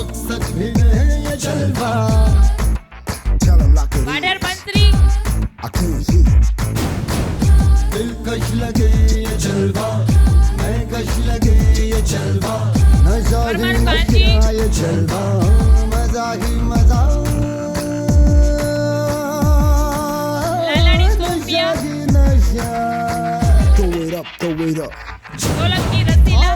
मकसद भी है ये जलवा वाडर मंत्री दिलकश लगे ये जलवा मैं कश लगे ये जलवा नशा ही नशा ये जलवा मजा ही मजा लालाड़ी Sophia throw it up Solanki Rasila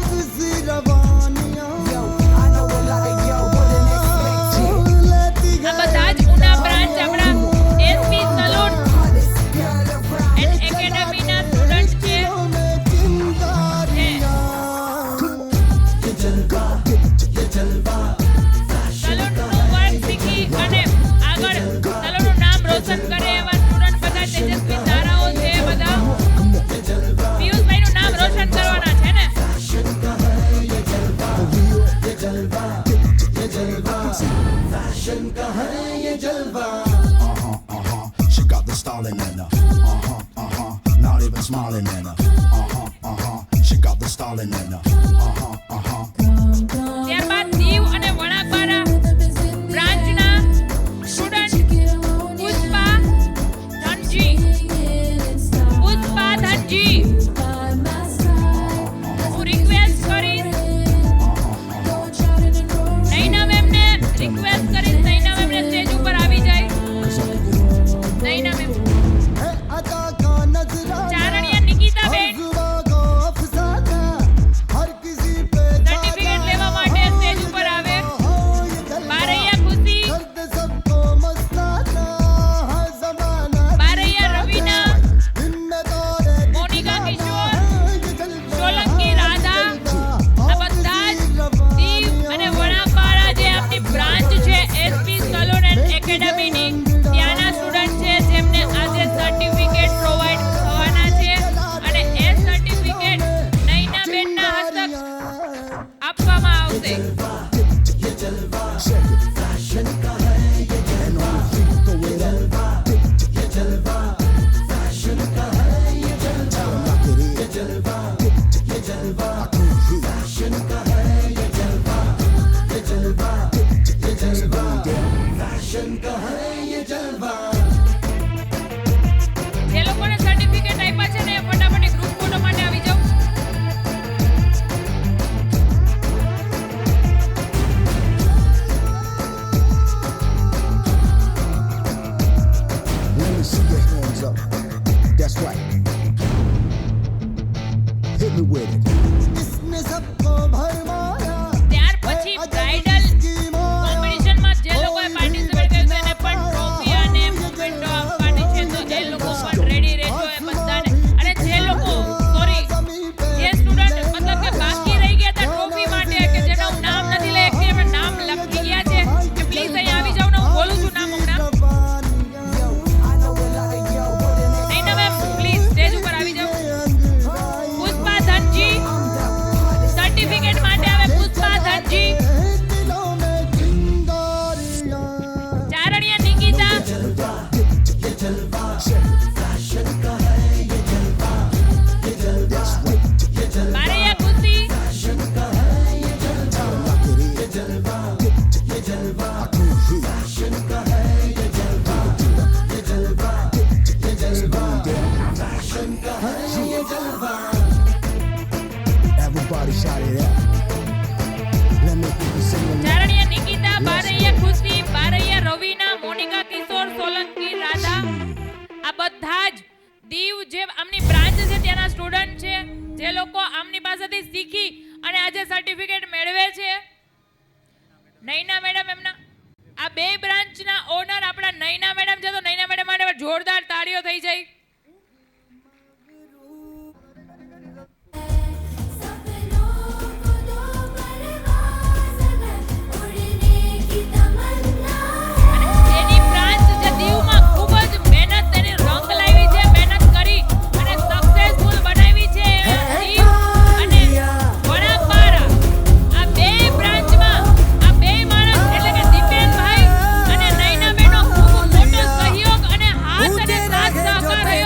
આ બધા જ ઉના બ્રાન્ચ આપણા એસપી સલૂન એન્ડ એકેડેમીના સ્ટુડન્ટ છે સલૂનનું વર્ક શીખી અને આગળ સલૂનનું નામ રોશન કરે એવા સ્ટુડન્ટ બધા તેજસ્વી તારાઓ છે બધા પિયુષભાઈનું નામ રોશન કરવાના છે ને फैशन का है ये जलवा she got the styling in her not even smiling in her she got the styling in her ત્યારબાદ દીવ અને વણાકબારા બ્રાન્ચના સ્ટુડન્ટ પુષ્પા ધનજી હું રિક્વેસ્ટ કરીશ નૈના મેમને રિક્વેસ્ટ કરીશ નૈના મેમને સ્ટેજ ઉપર આવી જાય નૈના મેમ ચારણિયા નિકિતા બેન સર્ટિફિકેટ લેવા માટે સ્ટેજ ઉપર આવે બારૈયા ખુશી બારૈયા રવિના મોનિકા કિશોર સોલંકી રાધા આ બધા જ દીવ અને વણાકબારા જે આપણી બ્રાન્ચ છે એસપી સલૂન એન્ડ એકેડેમીની ત્યાંના સ્ટુડન્ટ છે જેમને આજે સર્ટિફિકેટ પ્રોવાઈડ થવાના છે અને એ સર્ટિફિકેટ નૈના બેનના હસ્તક આપવામાં આવશે જે લોકોને સર્ટિફિકેટ આપ્યા છે ને એ ફટાફટ ગ્રુપ ફોટો માટે આવી જાઓ Let me see your hands up. That's right. Hit me with it. इसने सबको भरमाया ત્યાર પછી બ્રાઇડલ કોમ્પિટિશનમાં જે લોકોએ પાર્ટિસિપેટ કર્યું છે એને પણ ટ્રોફી અને મોમેન્ટો આપવાની છે તો એ લોકો પણ રેડી રહેજો એ બધાને અને જે લોકો સોરી જે સ્ટુડન્ટ મતલબ કે બાકી રહી ગયા હતા ટ્રોફી માટે કે જેનું નામ નથી લઈ શકતી એમણે નામ લખી ગયા છે કે પ્લીઝ અહીં આવી જાવ ને હું બોલું છું નામ હમણાં નૈના મેમ પ્લીઝ સ્ટેજ ઉપર આવી જાવ પુષ્પા ધનજી સર્ટિફિકેટ માટે આવે પુષ્પા ધનજી ચારણિયા નિકિતા બારૈયા ખુશી Everybody shout it out. Let me hear you sing along. Charaniya Nikita Baraiya ખુશી બારૈયા રવિના મોનિકા કિશોર સોલંકી રાધા આ બધા જ દીવ જે આમની બ્રાન્ચ છે ત્યાંના સ્ટુડન્ટ છે જે લોકો આમની પાસેથી શીખી અને આજે સર્ટિફિકેટ મેળવે છે નૈના મેડમ એમના આ બે બ્રાન્ચના ઓનર આપણા નૈના મેડમ છે તો નૈના મેડમ માટે જોરદાર તાળીઓ થઈ જાય એની બ્રાન્ચ જે દીવમાં ખૂબ જ મહેનત તેની રંગ લાવી છે મહેનત કરી અને સક્સેસફુલ બનાવી છે દીવ અને વણાકબારા આ બે બ્રાન્ચમાં આ બે માણસ એટલે કે દીપેનભાઈ અને નૈના બેનનો ખૂબ મોટો સહયોગ અને હાથ અને સાથ સહકાર રહ્યો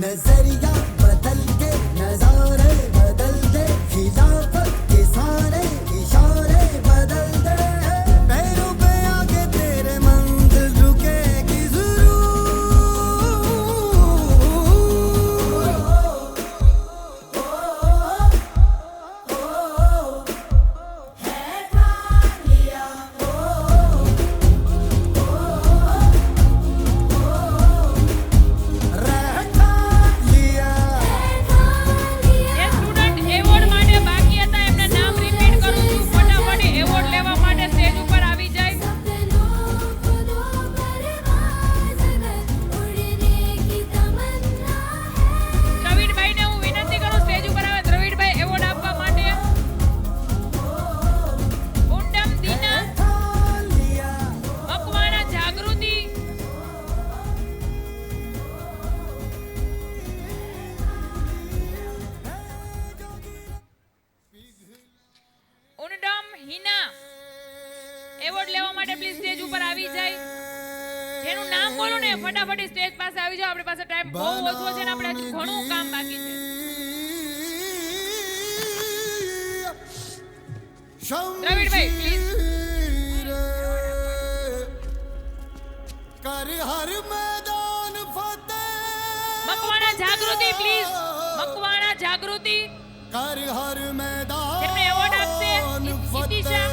नजरिया बदल के नजारे बदल दे खिलाफत के सारे इशारे बदल दे पैरों पे आके तेरे मंजिल रुकेगी જે સ્ટુડન્ટ એવોર્ડ માટે બાકી હતા એમના નામ રિપીટ કરું છું. ફટાફટ એવોર્ડ લેવા માટે સ્ટેજ ઉપર આવી જાય. દ્રવિડભાઈને હું વિનંતી કરું સ્ટેજ ઉપર આવે. દ્રવિડભાઈ એવોર્ડ આપવા માટે. ઉંડમ દીના, મકવાણા જાગૃતિ, ઉંડમ હિના એવોર્ડ લેવા માટે પ્લીઝ સ્ટેજ ઉપર આવી જાય. જેનું નામ બોલું ને ફટાફટ સ્ટેજ પાસે આવી જાઓ. આપણી પાસે ટાઈમ બહુ ઓછો છે ને આપણે હજુ ઘણું કામ બાકી છે. દ્રવિડભાઈ પ્લીઝ. कर हर मैदान फतेह મકવાણા જાગૃતિ પ્લીઝ. મકવાણા જાગૃતિ कर हर मैदान જેમને એવોર્ડ આપશે ઇતિશા.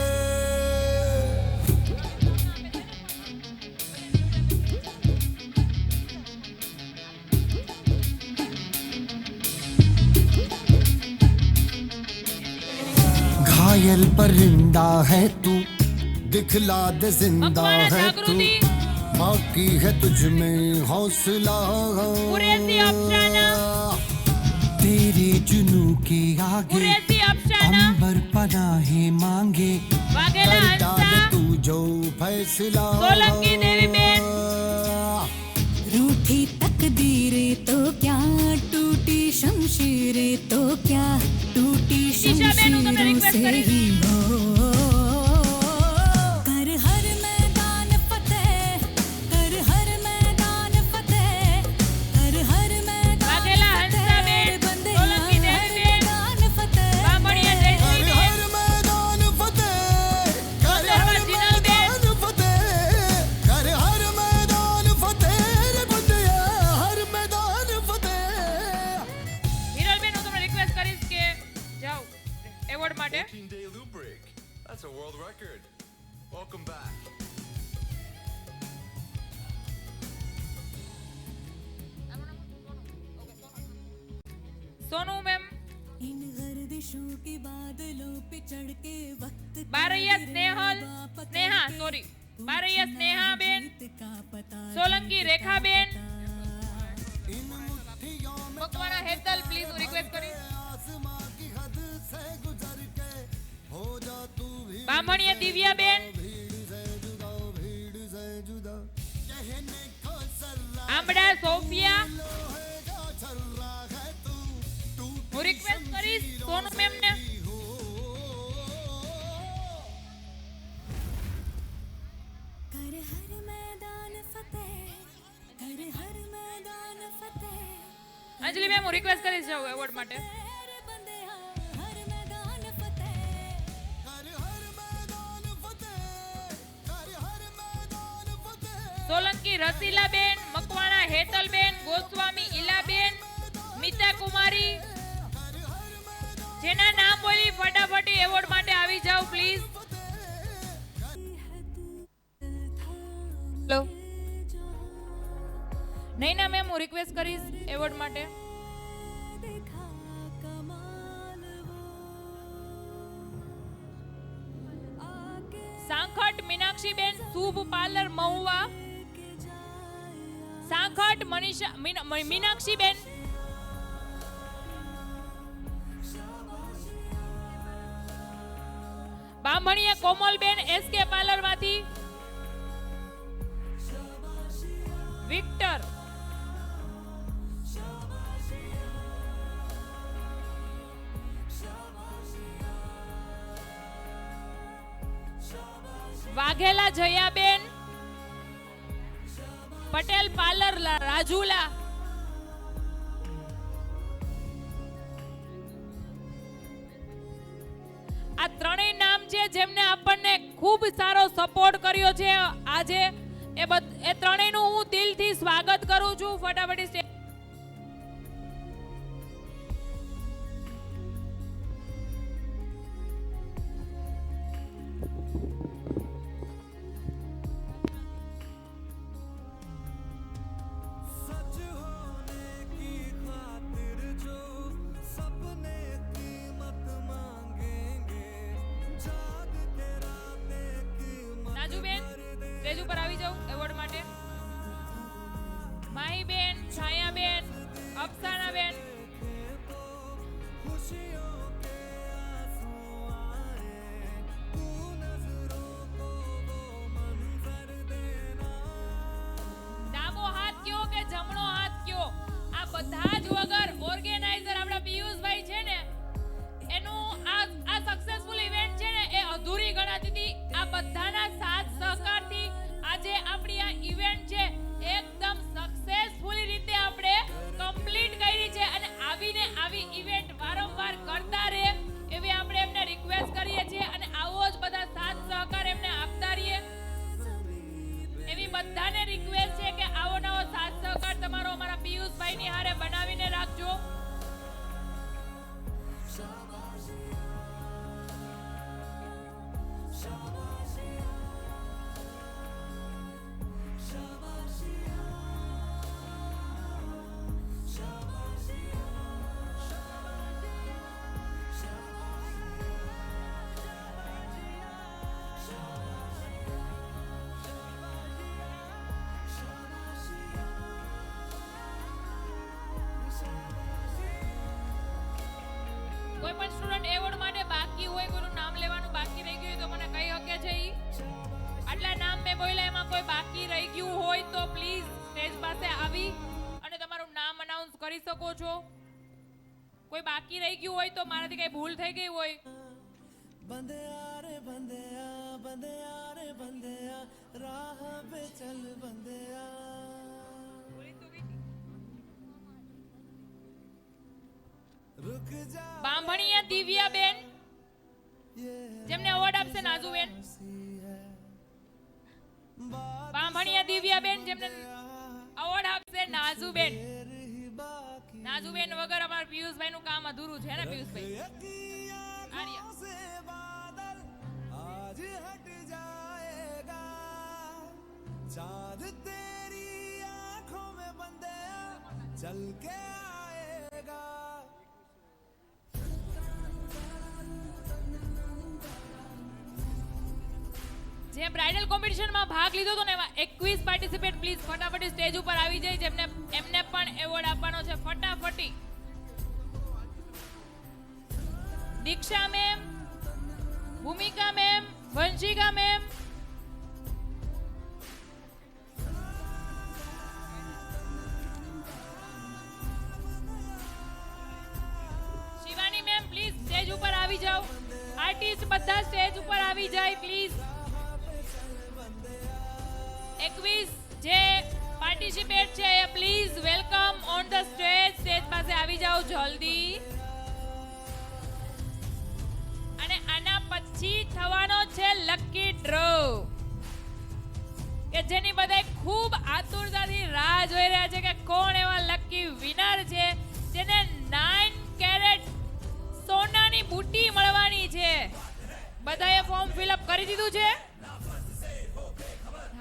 घायल परिंदा है तू दिखला दे जिंदा મકવાણા है तू જાગૃતિ, बाकी है तुझ में हौसला કુરેશી અફસાના, तेरे जुनू के आगे કુરેશી અફસાના, अंबर पनाहे मांगे વાઘેલા कर डाल હંસા, तू जो फैसला સોલંકી દેવીબેન, रूठी तकदीरें तो क्या टूटी शमशीरें तो क्या टूटी ઈશા બેન, હું તમને शमशीरों રિક્વેસ્ટ से કરીશ. ही हो कर हर मैदान फतेह कर हर मैदान फतेह कर हर मैदान વાઘેલા હંસાબેન, बंदे સોલંકી દેવીબેન, मैदान फतेह બામણીયા જયશ્રીબેન, मैदान फतेह कर હર જીનલબેન, फतेह कर हर मैदान फतेह रे बंदिया हर मैदान फतेह હિરલબેન, હું તમને રિક્વેસ્ટ કરીશ કે જાઓ એવોર્ડ માટે. 14-day loop break. That's a world record. Welcome back. Sonu ma'am, इन गर्दिशों के बादलों पे चढ़ के वक्त બારૈયા સ્નેહલ, સ્નેહા સોરી, બારૈયા સ્નેહાબેન, સોલંકી રેખાબેન, મકવાણા હેતલ પ્લીઝ હું રિક્વેસ્ટ કરીશ. બામણીયા દિવ્યાબેન, આંબડા સોફિયા, હું રિક્વેસ્ટ કરીશ સોનુ મેમ ને. कर हर मैदान फतेह कर हर मैदान फतेह અંજલિ મેમ, હું રિક્વેસ્ટ કરીશ જાઓ એવોર્ડ માટે. तेरे बंदे हर मैदान फतेह कर हर मैदान फतेह कर हर मैदान फतेह સોલંકી રસીલાબેન, મકવાણા હેતલબેન, ગોસ્વામી ઈલાબેન, મિતા કુમારી, જેના નામ બોલી ફટાફટ એવોર્ડ માટે આવી જાઓ પ્લીઝ. હેલો નૈના મેમ, હું રિક્વેસ્ટ કરીશ એવોર્ડ માટે. देखा कमाल वो आगे Sankhat Meenakshiben, Shubh parlour Mahuva, Sankhat Manisha Meenakshiben, Bamaniya Komalben SK parlour માંથી, વિક્ટર, વાઘેલા જયાબેન, પટેલ પાર્લર રાજુલા, આ ત્રણેય નામ છે જેમને આપણને ખૂબ સારો સપોર્ટ કર્યો છે આજે. એ ત્રણેયનું હું દિલથી સ્વાગત કરું છું. ફટાફટ સ્ટેજ નાજુબેન સ્ટેજ ઉપર આવી જાઓ એવોર્ડ માટે. માહીબેન, છાયાબેન, અફસાનાબેન. ડાબો હાથ કયો કે જમણો હાથ કયો, આ બધા જ વગર ઓર્ગેનાઇઝર આપણા પિયુષભાઈ છે ને એનું આ સક્સેસફુલ ઇવેન્ટ છે ને એ અધૂરી ગણાતી હતી. આ બધાના સાથ સહકારથી આજે આપણી આ ઇવેન્ટ છે એકદમ સક્સેસફુલી રીતે આપણે કમ્પ્લીટ કરી છે. અને આવીને આવી ઇવેન્ટ વારંવાર કરતા રહે એવી આપણે એમને રિક્વેસ્ટ કરીએ છીએ અને આવો જ બધા સાથ સહકાર એમને આપતા રહીએ એવી બધાને રિક્વેસ્ટ છે કે આવો નવો સાથ સહકાર તમારો અમારા પિયુષભાઈની હારે બનાવીને રાખજો. કોઈ પણ સ્ટુડન્ટ એવોર્ડ માટે બાકી હોય, કોઈનું નામ લેવાનું બાકી રહી ગયું હોય તો મને કહી શકે છે. આટલા નામ મેં બોલ્યા એમાં કોઈ બાકી રહી ગયું હોય તો પ્લીઝ સ્ટેજ પાસે આવી અને તમારું નામ અનાઉન્સ કરી શકો છો. કોઈ બાકી રહી ગયું હોય તો મારાથી કઈ ભૂલ થઈ ગઈ હોય. બંદિયા રે બંદિયા, બંદિયા રે બંદિયા, રાહ पे चल બંદિયા. બાંભણીયા દિવ્યાબેન જેમને એવોર્ડ આપશે નાજુબેન. બાંભણીયા દિવ્યાબેન જેમને એવોર્ડ આપશે નાજુબેન. નાજુબેન વગર અમારા પિયુષભાઈ નું કામ અધૂરું છે ને પિયુષભાઈ. આર્યા आज हट जाएगा चांद तेरी आंखों में बंदिया चल के आएगा. જે બ્રાઇડલ કોમ્પિટિશનમાં ભાગ લીધો હતો ને એમાં 21 પાર્ટિસિપેટ પ્લીઝ ફટાફટ સ્ટેજ ઉપર આવી જાય જેમને એમને પણ એવોર્ડ આપવાનો છે ફટાફટી. દીક્ષા મેમ, ભૂમિકા ma'am, Vanshika ma'am, Shivani ma'am please stage ઉપર આવી જાઓ. આર્ટિસ્ટ બધા સ્ટેજ ઉપર આવી જાય પ્લીઝ. 21 જે પાર્ટિસિપેટ છે please welcome on the stage. Stage પાસે આવી જાઓ જલ્દી. અને આના પછી થવાનો છે લકી ડ્રો કે જેની બધા ખૂબ આતુરતાથી રાહ જોઈ રહ્યા છે કે કોણ એવા લકી વિનર છે જેને 9 કેરેટ સોનાની બુટ્ટી મળવાની છે. બધાએ ફોર્મ ફિલઅપ કરી દીધું છે?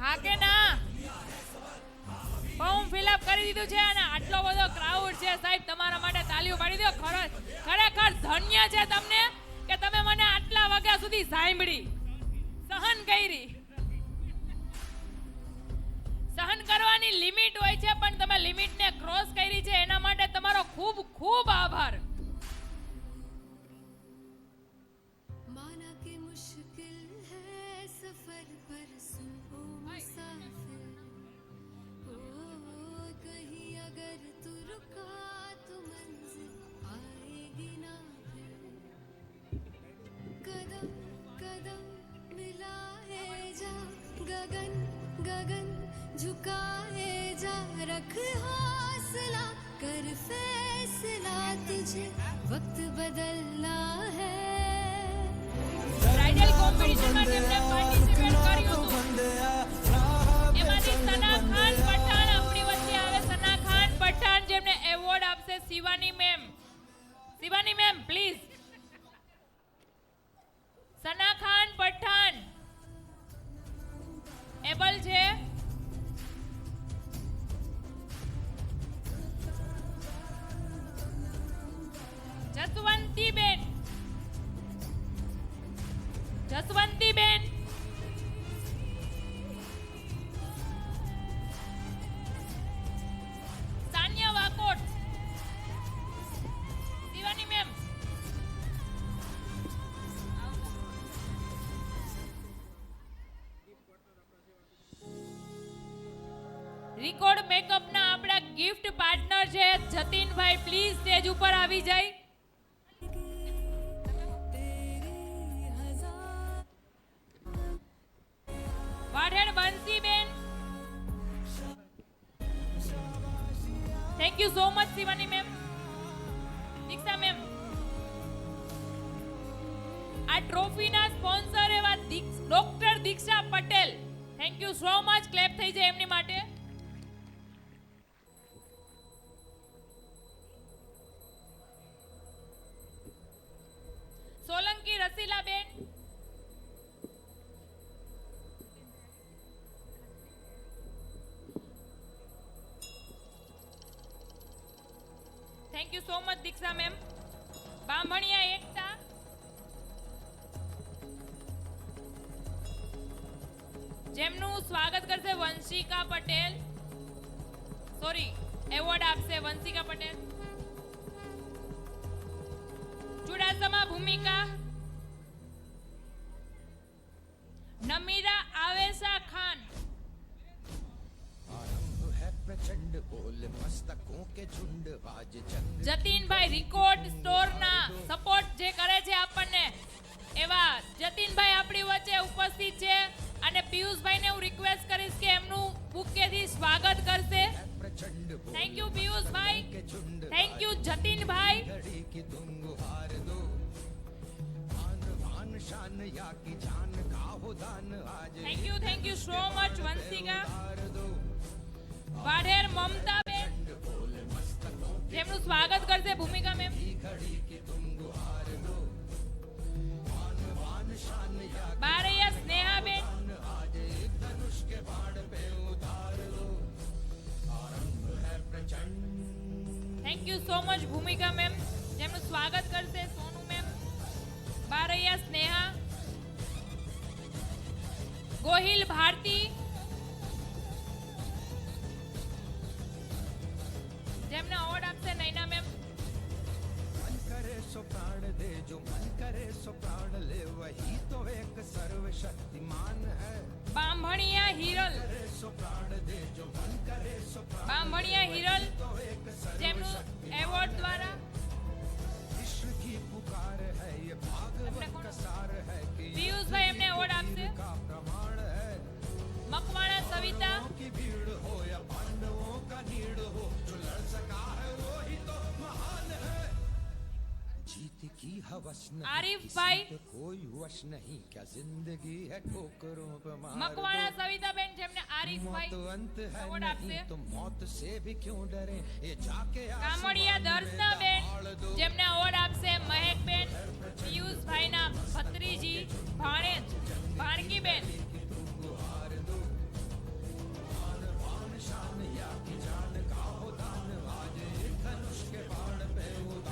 હા કે ના? ફોર્મ ફિલઅપ કરી દીધું છે અને આટલો બધો ક્રાઉડ છે સાહેબ તમારા માટે તાલીઓ પાડી દો. ખરેખર ધન્ય છે તમને કે તમે મને આટલા વાગ્યા સુધી સાંભળી, સહન કરી. સહન કરવાની લિમિટ હોય છે પણ તમે લિમિટને ક્રોસ કરી છે એના માટે તમારો ખૂબ ખૂબ આભાર. माना कि मुश्किल है सफर पर सुनो मुसाफिर ओ कहीं अगर तू रुका तो मंजिल आएगी ना फिर कदम कदम मिलाए जा गगन गगन झुकाए जा रख हौसला कर फैसला तुझे वक्त बदलना है કોમ્પિટિશનમાં જેમણે પાર્ટિસિપેટ કર્યું હતું એમાંથી સના ખાન પઠાણ આપણી વચ્ચે આવે. સના ખાન પઠાણ જેમને એવોર્ડ આપશે Shivani ma'am. Shivani ma'am please. Sana Khan Pathan એબલ છે. જસવંતીબેન. જસવંતીબેન. સાનિયા વાકોટ. શિવાની મેમ. રેકોર્ડ મેકઅપના આપણા ગિફ્ટ પાર્ટનર છે જતીનભાઈ. પ્લીઝ સ્ટેજ ઉપર આવી જાય. Vadhen Bansiben. Thank you so much Shivani ma'am. Diksha ma'am. આ ટ્રોફીના સ્પોન્સર એવા doctor Diksha Patel. Thank you so much. Clap થઈ જાય એમની માટે. Solanki Rasilaben. Thank you so much Diksha ma'am. Bamaniya Ekta. જેમનું સ્વાગત કરશે વંશિકા પટેલ. સોરી, એવોર્ડ આપશે વંશિકા પટેલ. ચુડાસમા ભૂમિકા. નમીરા આવેશા ખાન. જતીનભાઈ રેકોર્ડ સ્ટોરના સપોર્ટ જે કરે છે આપણને એવા જતીનભાઈ આપણી વચ્ચે ઉપસ્થિત છે અને પિયુષભાઈને હું રિક્વેસ્ટ કરીશ કે એમનું બુકેથી સ્વાગત કરશે. Thank you Piyushbhai. Thank you Jatinbhai. Thank you so much Vanshika. Vadher Mamtaben. જેમનું સ્વાગત કરશે Bhumika ma'am. Baraiya Snehaben. Thank you so much Bhumika ma'am. જેમનું સ્વાગત કરશે સોનુ મેમ. બારૈયા સ્નેહા. ગોહિલ ભારતી. જેમને અવોર્ડ આપશે નૈના મેમ. मन करे सो प्राण दे जो मन करे सो प्राण ले वही तो एक सर्वशक्तिमान है. બામણિયા હિરલ. सो प्राण दे जो मन करे सो प्राण બામણિયા હિરલ. જેમનું એવોર્ડ દ્વારા विश्व की पुकार है ये भागवत का सार है कि પિયુષભાઈ એમને એવોર્ડ આપશે. का प्रमाण है. મકવાણા સવિતા. की भीड़ हो या पांडवों का नीड़ हो जो लड़ सका है वो ही तो महान है. जीत की हवस नहीं आरिफ किसी भाई. पे कोई वश नहीं क्या जिंदगी है ठोकरों पे मार મકવાણા दो. સવિતાબેન જેમને આરીફભાઈ मौत अंत है એવોર્ડ नहीं આપશે. तो मौत से भी क्यों डरे ये जाके કામડિયા आसमान में દર્શનાબેન दहाड़ दो. જેમને એવોર્ડ આપશે મહેકબેન. પિયુષભાઈના ભત્રીજી ભાણેજ ભાણકીબેન.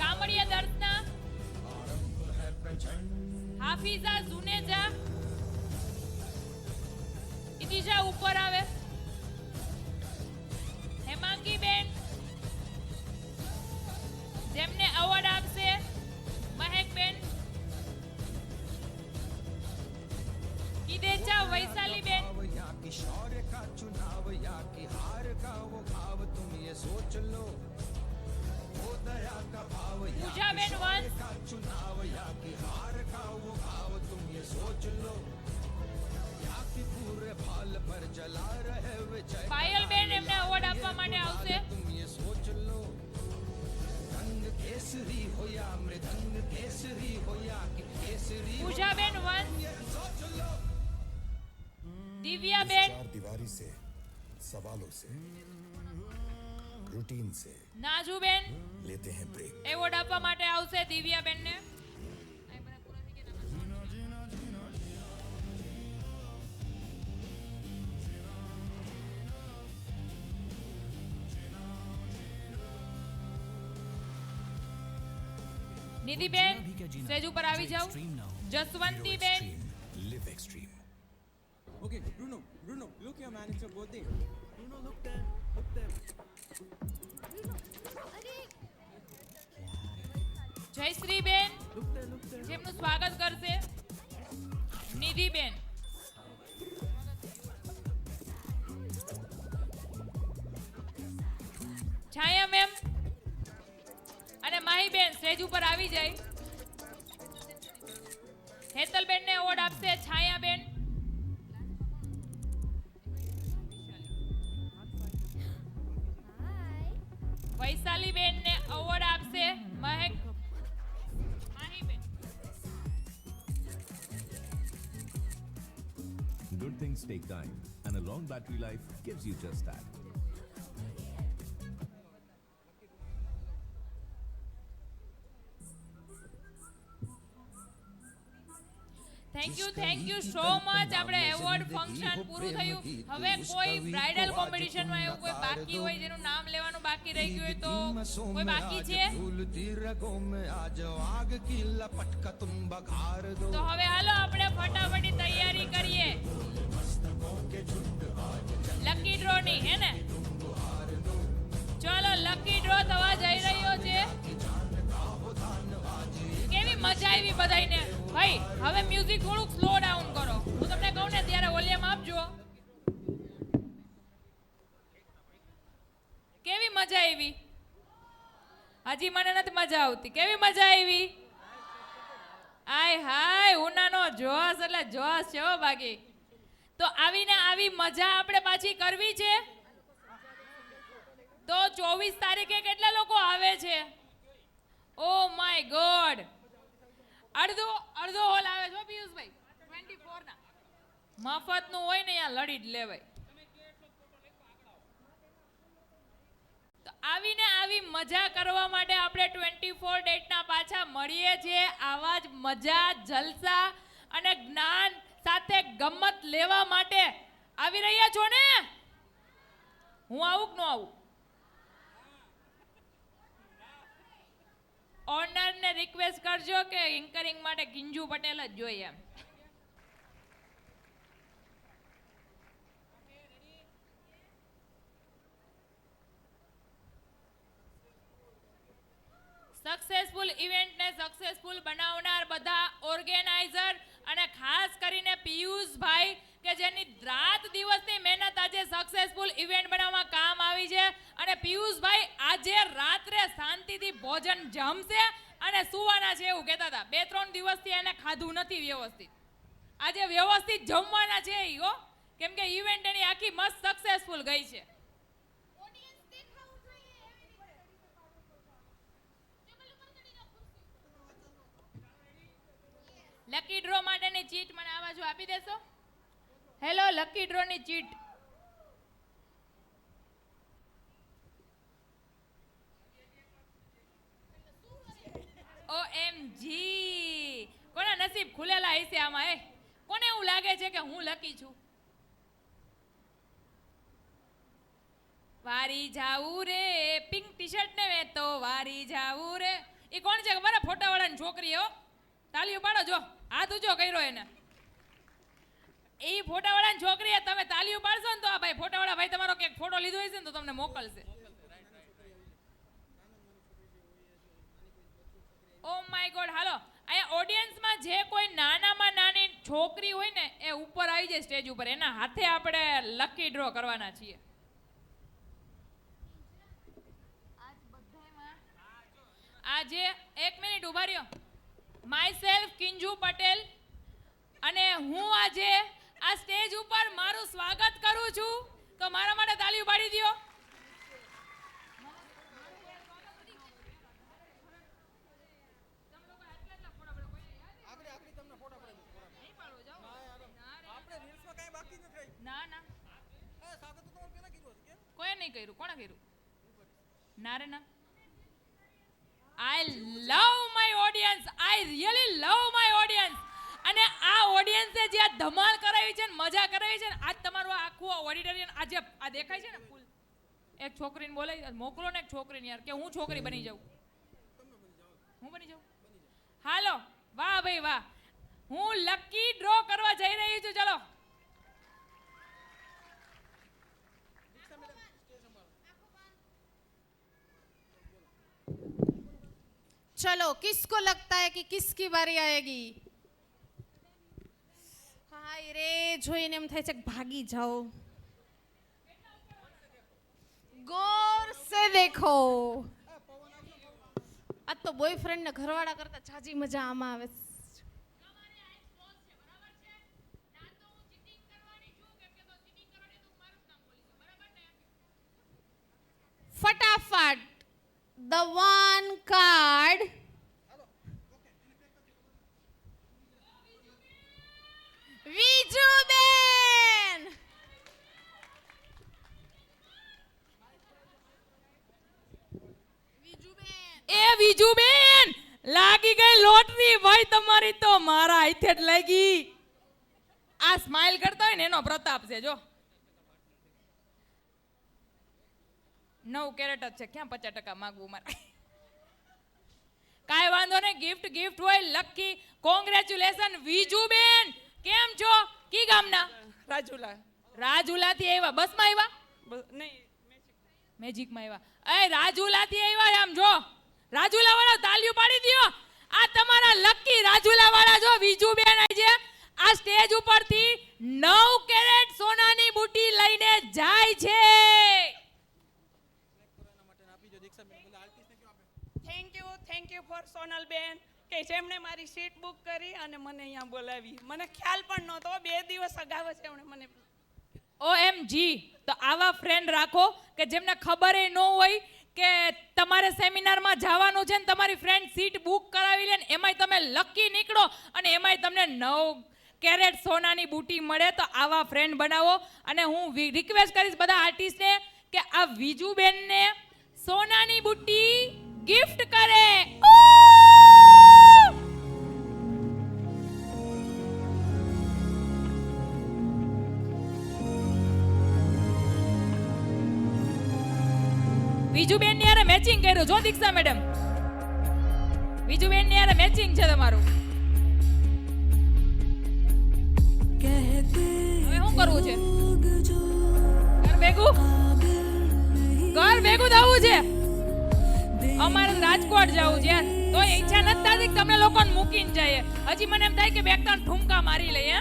કામડિયા દર્શના. હાફિઝા જુનેજા. ઇતિજા ઉપર આવે. હેમાંગીબેન. જેમને એવોર્ડ આપશે મહેકબેન. કિદેચા વૈશાલીબેન. यहाँ की शौर्य का चुनाव या की हार का वो भाव तुम ये सोच लो. वो दया का भाव या પૂજાબેન વંશ. का चुनाव या की हार का वो भाव तुम ये सोच लो. या की पूरे भाल पर जला रहे विजय પાયલબેન એમને એવોર્ડ આપવા માટે આવશે. तुम ये सोच लो. रंग केसरी हो या मृदंग केसरी हो या कि केसरी हो પૂજાબેન વંશ. ये सोच દિવ્યાબેન, चार दीवारी से सवालों से रूटीन से નાજુબેન लेते हैं ब्रेक એવોર્ડ આપવા માટે આવશે દિવ્યાબેનને. નિધિબેન સ્ટેજ ઉપર આવી જાઓ. Jaswantiben, live extreme Okay, Bruno, look your manager both there. Bruno, look there. જયશ્રીબેન જેમનું સ્વાગત કરશે. નિધિબેન, છાયા મેમ અને માહીબેન સ્ટેજ ઉપર આવી જાય. હેતલબેન ને એવોર્ડ આપશે છાયાબેન. વૈશાલીબેન ને એવોર્ડ આપશે Mahiben. Good things take time, and a long battery life gives you just that. Thank you so much. આપણે એવોર્ડ ફંક્શન પૂરું થયું. હવે કોઈ બ્રાઇડલ કોમ્પિટિશનમાં એવું કોઈ બાકી હોય જેનું નામ લેવાનું બાકી રહી ગયું હોય તો કોઈ બાકી છે झूलती रगों में आज आग की लपट का तुम बघार दो તો હવે હાલો આપણે ફટાફટી તૈયારી કરીએ લકી ડ્રો ની, હે ને? ચલો લકી ડ્રો થવા જઈ રહ્યો છે. કેવી મજા આવી બધાયને. ભાઈ હવે મ્યુઝિક થોડુંક સ્લો ડાઉન કરો. હું તમને કહું ને ત્યારે વોલ્યુમ આપજો. કેવી મજા આવી? હજી મને નથી મજા આવતી. કેવી મજા આવી? આય હાય, ઉનાનો જોશ એટલે જોશ છે હો બાકી. તો આવીને આવી મજા આપણે પાછી કરવી છે. તો 24 તારીખે કેટલા લોકો આવે છે? ઓ માય ગોડ, અડધો હોલ આવે છે પિયુષભાઈ. 24 ના મફતનું હોય ને અહીંયા લડી જ લેવાય. તો આવીને આવી મજા કરવા માટે આપણે 24 ડેટના પાછા મળીએ છીએ. આવા જ મજા, જલસા અને જ્ઞાન સાથે ગમત લેવા માટે આવી રહ્યા છો ને? હું આવું કે ન આવું? ઓનરને રિક્વેસ્ટ કરજો કે એન્કરિંગ માટે કિંજુ પટેલ જ જોઈએ. સક્સેસફુલ ઇવેન્ટને સક્સેસફુલ બનાવનાર બધા ઓર્ગેનાઇઝર અને ખાસ કરીને પિયુષભાઈ કે જેની રાત દિવસની મહેનત આજે સક્સેસફુલ ઇવેન્ટ બનાવવામાં કામ આવી છે. અને પિયુષભાઈ આજે રાત્રે શાંતિથી ભોજન જમશે અને સુવાના છે એવું કહેતા હતા. 2-3 દિવસથી એને ખાધું નથી વ્યવસ્થિત. આજે વ્યવસ્થિત જમવાના છે ઈઓ, કેમ કે ઇવેન્ટ એની આખી મસ્ત સક્સેસફુલ ગઈ છે. લકી ડ્રો માટેની ચીટ મને આ બાજુ આપી દેશો? હેલો, લકી ડ્રો ની ચીટ. OMG, કોના નસીબ ખુલેલા હશે આમાં? કોને એવું લાગે છે કે હું લકી છું? વારી જાવું રે પિંક ટી-શર્ટ ને વે તો વારી જાવું રે. એ કોણ છે ખબર? ફોટાવાળાની છોકરી હો. તાળીઓ પાડો. જો હાથ ઊંચો કર્યો એને. એ ફોટાવાળાની છોકરીએ તમે તાળીઓ પાડશો ને તો આ ભાઈ ફોટાવાળા ભાઈ તમારો કે ફોટો લીધો હશે ને તો તમને મોકલશે. Oh my God. હાલો, અહીંયા ઓડિયન્સમાં જે કોઈ નાનામાં નાની છોકરી હોય ને એ ઉપર આવી જાય સ્ટેજ ઉપર. એના હાથે આપણે લકી ડ્રો કરવાના છીએ. આજે 1 મિનિટ ઉભા રહ્યો. માય સેલ્ફ કિંજુ પટેલ અને હું આજે આ સ્ટેજ ઉપર મારું સ્વાગત કરું છું. તો મારા માટે તાળીઓ પાડી દો. ના કર્યું? કોણે કર્યું? ના રે ના. I love my audience. I really love my audience. અને આ ઓડિયન્સે જે આ ધમાલ કરાવી છે ને મજા કરાવી છે ને, આજ તમારું આખું ઓડિટોરિયમ આજે આ દેખાય છે ને ફૂલ. એક છોકરીને બોલાવી મોકલો ને, એક છોકરીને યાર, કે હું છોકરી બની જાઉં. હું બની જાઉં? હાલો, વાહ ભાઈ વાહ. હું લકી ડ્રો કરવા જઈ રહી છું. ચલો चलो किसको लगता है कि किसकी बारी आएगी? हाय रे, જોઈને એમ થાય છે કે ભાગી જાઓ. ગौर से देखो. આ તો બોયફ્રેન્ડ ને ઘરવાળા કરતા જાજી મજા આમાં આવે. ફટાફટ the one card વિજુબેન. એ વિજુબેન, લાગી ગઈ લોટરી ભાઈ તમારી તો મારા હાથે જ લાગી. આ સ્માઈલ કરતા હોય ને એનો પ્રતાપ છે. જો 9 કેરેટ જ છે, ક્યાં 50% માંગવું મારે? કાંઈ વાંધો નહીં, ગિફ્ટ હોય. Lucky congratulation Vijuben. કેમ છો? કી ગામના? રાજુલાથી આવ્યા? બસમાં આવ્યા? નહીં, મેજિકમાં આવ્યા. એ રાજુલાથી આવ્યા. આમ જો રાજુલા વાળા તાલીઓ પાડી દ્યો. આ તમારા લકી રાજુલા વાળા જો વિજુબેન આજે આ સ્ટેજ ઉપરથી 9 કેરેટ સોનાની બુટી લઈને જાય છે. થેન્ક યુ ફોર સોનલ બેન કે જેમણે મારી સીટ બુક કરી અને મને અહીંયા બોલાવી. મને ખ્યાલ પણ નહોતો, 2 દિવસ અગાઉ જ એમણે મને. OMG. તો આવા ફ્રેન્ડ રાખો કે જેમને ખબર ન હોય કે તમારે સેમિનારમાં જવાનું છે ને તમારી ફ્રેન્ડ સીટ બુક કરાવી લે ને એમાંય તમે લકી નીકળો અને એમાંય તમને 9 કેરેટ સોનાની બુટી મળે. તો આવા ફ્રેન્ડ બનાવો. અને હું રિક્વેસ્ટ કરીશ બધા આર્ટિસ્ટને કે આ વિજુબેનને સોનાની બુટી ગિફ્ટ કરે. વિજુબેન ની યારે મેચિંગ કર્યું જો દીક્ષા મેડમ. વિજુબેન ની યારે મેચિંગ છે તમારું. હવે શું કરવું છે? ઘર ભેગું થવું છે. અમારે રાજકોટ જવું છે તો ઈચ્છા નથી થતી કે તમને લોકોને મૂકીને જાય. હજી મને એમ થાય કે 2-3 ઠુમકા મારી લઈએ.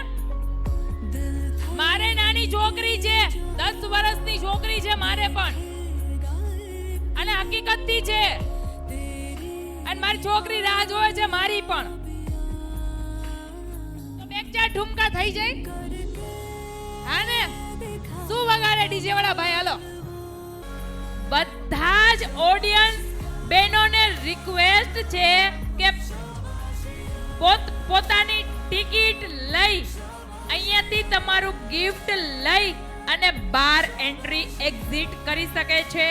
મારે નાની છોકરી છે, 10 વર્ષની છોકરી છે મારે પણ, અને હકીકતથી છે. અને મારી છોકરી રાહ જોવે છે મારી પણ. તો 2-4 ઠુમકા થઈ જાય. હા ને? શું વગાડે ડીજે વાળા ભાઈ? હાલો બધા જ ઓડિયન્સ બહેનોને રિક્વેસ્ટ છે કે પોતાની ટિકિટ લઈ અહીંયાથી તમારું ગિફ્ટ લઈ અને બહાર એન્ટ્રી એક્ઝિટ કરી શકે છે.